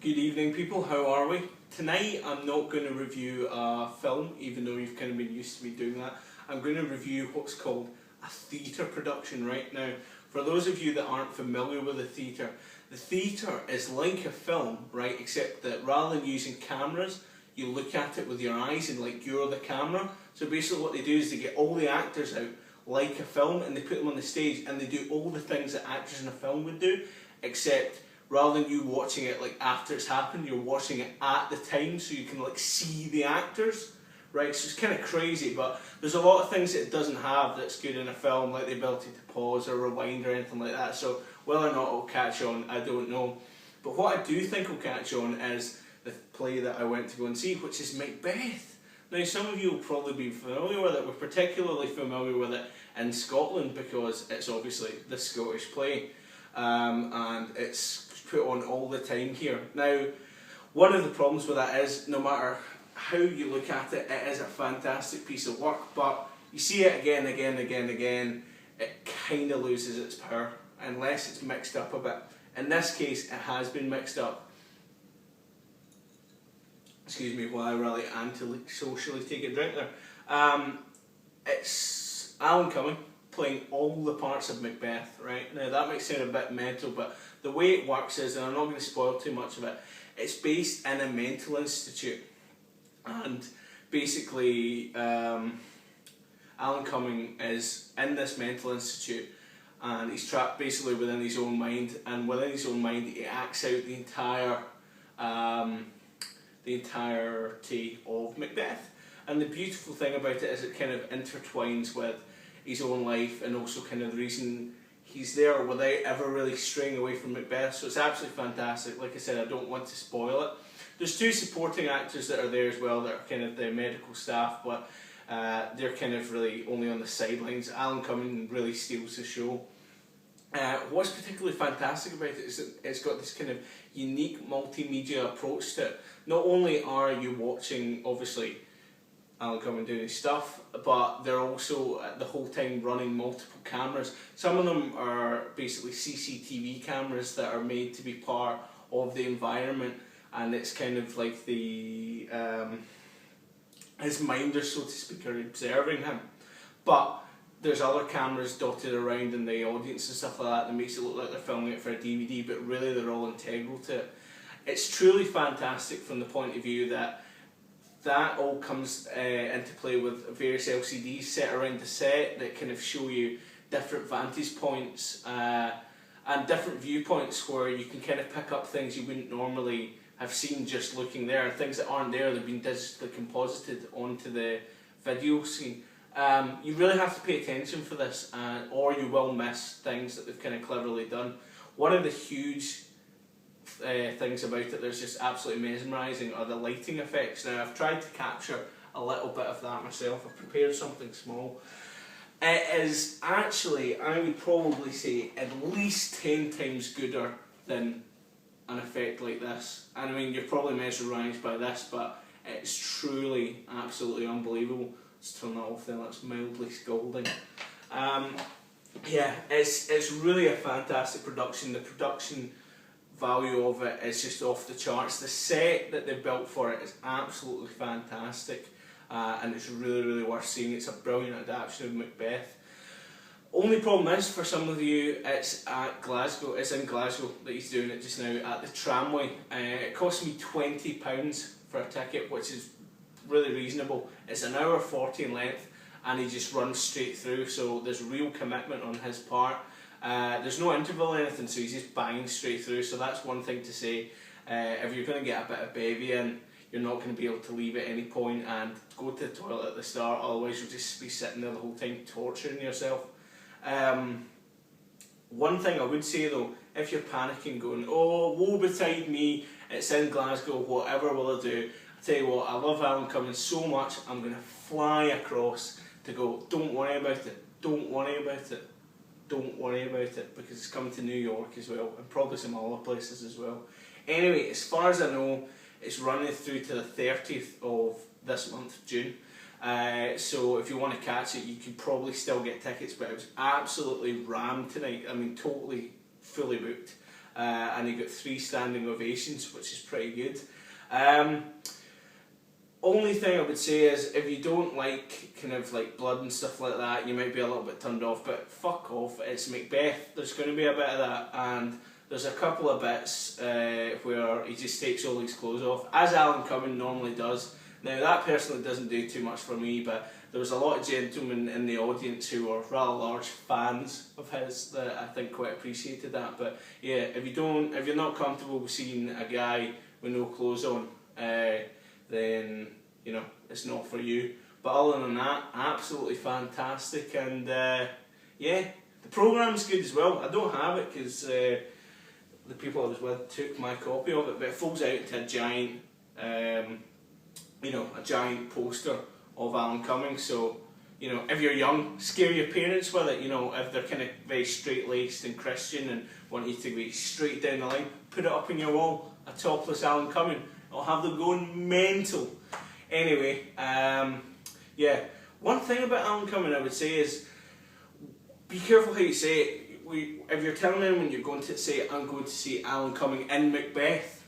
Good evening people, how are we? Tonight I'm not going to review a film, even though you've kind of been used to me doing that. I'm going to review what's called a theatre production right now. For those of you that aren't familiar with the theatre is like a film, right, except that rather than using cameras, you look at it with your eyes and like you're the camera. So basically what they do is they get all the actors out like a film and they put them on the stage and they do all the things that actors in a film would do, except rather than you watching it like after it's happened, you're watching it at the time so you can like see the actors, right? So it's kind of crazy, but there's a lot of things that it doesn't have that's good in a film, like the ability to pause or rewind or anything like that. So whether or not it'll catch on, I don't know. But what I do think will catch on is the play that I went to go and see, which is Macbeth. Now some of you will probably be familiar with it. We're particularly familiar with it in Scotland because it's obviously the Scottish play, and it's put on all the time here. Now, one of the problems with that is no matter how you look at it, it is a fantastic piece of work, but you see it again, it kind of loses its power unless it's mixed up a bit. In this case, it has been mixed up. Excuse me while I really anti-socially take a drink there. It's Alan Cumming playing all the parts of Macbeth, right? Now that might sound a bit mental, but the way it works is, and I'm not going to spoil too much of it, it's based in a mental institute. And basically, Alan Cumming is in this mental institute and he's trapped basically within his own mind, and within his own mind he acts out the entirety of Macbeth. And the beautiful thing about it is it kind of intertwines with his own life and also kind of the reason he's there without ever really straying away from Macbeth. So it's absolutely fantastic. Like I said, I don't want to spoil it. There's two supporting actors that are there as well that are kind of the medical staff, but they're kind of really only on the sidelines. Alan Cumming really steals the show. What's particularly fantastic about it is that it's got this kind of unique multimedia approach to it. Not only are you watching, obviously, Alan Cumming doing his stuff, but they're also the whole time running multiple cameras. Some of them are basically CCTV cameras that are made to be part of the environment, and it's kind of like the his minders, so to speak, are observing him. But there's other cameras dotted around in the audience and stuff like that makes it look like they're filming it for a DVD, but really they're all integral to it. It's truly fantastic from the point of view that all comes into play with various LCDs set around the set that kind of show you different vantage points and different viewpoints where you can kind of pick up things you wouldn't normally have seen just looking there, and things that aren't there, they've been digitally composited onto the video scene. You really have to pay attention for this, or you will miss things that they've kind of cleverly done. One of the huge things about it that's just absolutely mesmerising are the lighting effects. Now I've tried to capture a little bit of that myself. I've prepared something small. It is actually, I would probably say, at least 10 times gooder than an effect like this. And I mean, you're probably mesmerised by this, but it's truly absolutely unbelievable. Let's turn that off then, that's mildly scalding. Yeah, it's really a fantastic production. The production value of it is just off the charts. The set that they've built for it is absolutely fantastic, and it's really worth seeing. It's a brilliant adaptation of Macbeth. Only problem is, for some of you, it's at Glasgow. It's in Glasgow that he's doing it just now at the Tramway. It cost me £20 for a ticket, which is really reasonable. It's an hour 40 in length, and he just runs straight through. So there's real commitment on his part. There's no interval or anything, so he's just banging straight through, so that's one thing to say. If you're going to get a bit of bevy in, you're not going to be able to leave at any point and go to the toilet at the start, otherwise you'll just be sitting there the whole time torturing yourself. One thing I would say though, if you're panicking going, oh woe betide me, it's in Glasgow, whatever will I do? I tell you what, I love Alan Cumming so much, I'm going to fly across to go, don't worry about it, don't worry about it. Don't worry about it, because it's coming to New York as well, and probably some other places as well. Anyway, as far as I know, it's running through to the 30th of this month, June. So if you want to catch it, you could probably still get tickets, but it was absolutely rammed tonight. I mean, totally fully booked. and he got 3 standing ovations, which is pretty good. Only thing I would say is, if you don't like kind of like blood and stuff like that, you might be a little bit turned off, but fuck off, it's Macbeth. There's going to be a bit of that, and there's a couple of bits where he just takes all his clothes off, as Alan Cumming normally does. Now that personally doesn't do too much for me, but there was a lot of gentlemen in the audience who were rather large fans of his that I think quite appreciated that. But yeah, if you're not comfortable with seeing a guy with no clothes on, then you know it's not for you. But other than that, absolutely fantastic, and yeah, the programme's good as well. I don't have it because the people I was with took my copy of it, but it folds out into a giant, you know, a giant poster of Alan Cumming. So you know, if you're young, scare your parents with it. You know, if they're kind of very straight-laced and Christian and want you to be straight down the line, put it up on your wall, a topless Alan Cumming. It'll have them going mental. Anyway, yeah, one thing about Alan Cumming I would say is, be careful how you say it. If you're telling anyone you're going to say, I'm going to see Alan Cumming in Macbeth,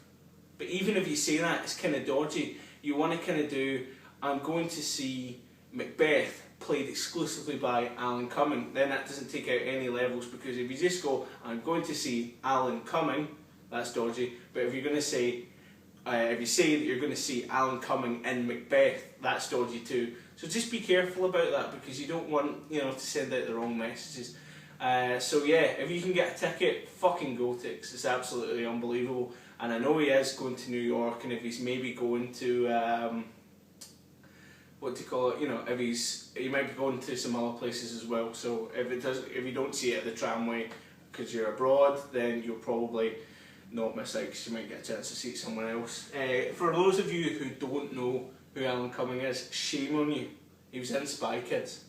but even if you say that, it's kind of dodgy. You want to kind of do, I'm going to see Macbeth played exclusively by Alan Cumming. Then that doesn't take out any levels, because if you just go, I'm going to see Alan Cumming, that's dodgy. But if you're going to say, if you say that you're going to see Alan Cumming in Macbeth, that's dodgy too. So just be careful about that, because you don't want, you know, to send out the wrong messages. So yeah, if you can get a ticket, fucking go to it, 'cause it's absolutely unbelievable. And I know he is going to New York, and if he's maybe going to what do you call it? You know, if he might be going to some other places as well. So if you don't see it at the Tramway because you're abroad, then you'll probably not miss out, because you might get a chance to see someone else. For those of you who don't know who Alan Cumming is, shame on you. He was in Spy Kids.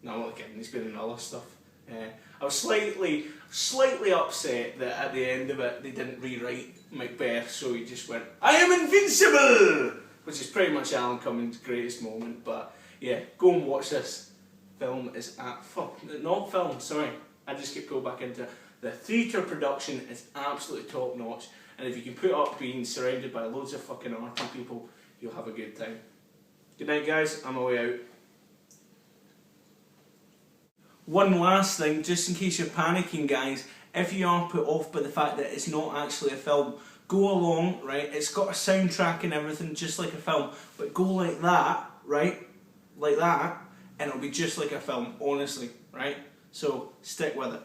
No, I'm not kidding, he's been in other stuff. I was slightly upset that at the end of it they didn't rewrite Macbeth, so he just went, I am invincible! Which is pretty much Alan Cumming's greatest moment. But yeah, go and watch this. Film is not film, sorry. I just get pulled back into it. The theatre production is absolutely top notch, and if you can put up being surrounded by loads of fucking arty people, you'll have a good time. Good night guys, I'm away out. One last thing, just in case you're panicking guys, if you are put off by the fact that it's not actually a film, go along, right, it's got a soundtrack and everything just like a film, but go like that, right, like that, and it'll be just like a film, honestly, right, so stick with it.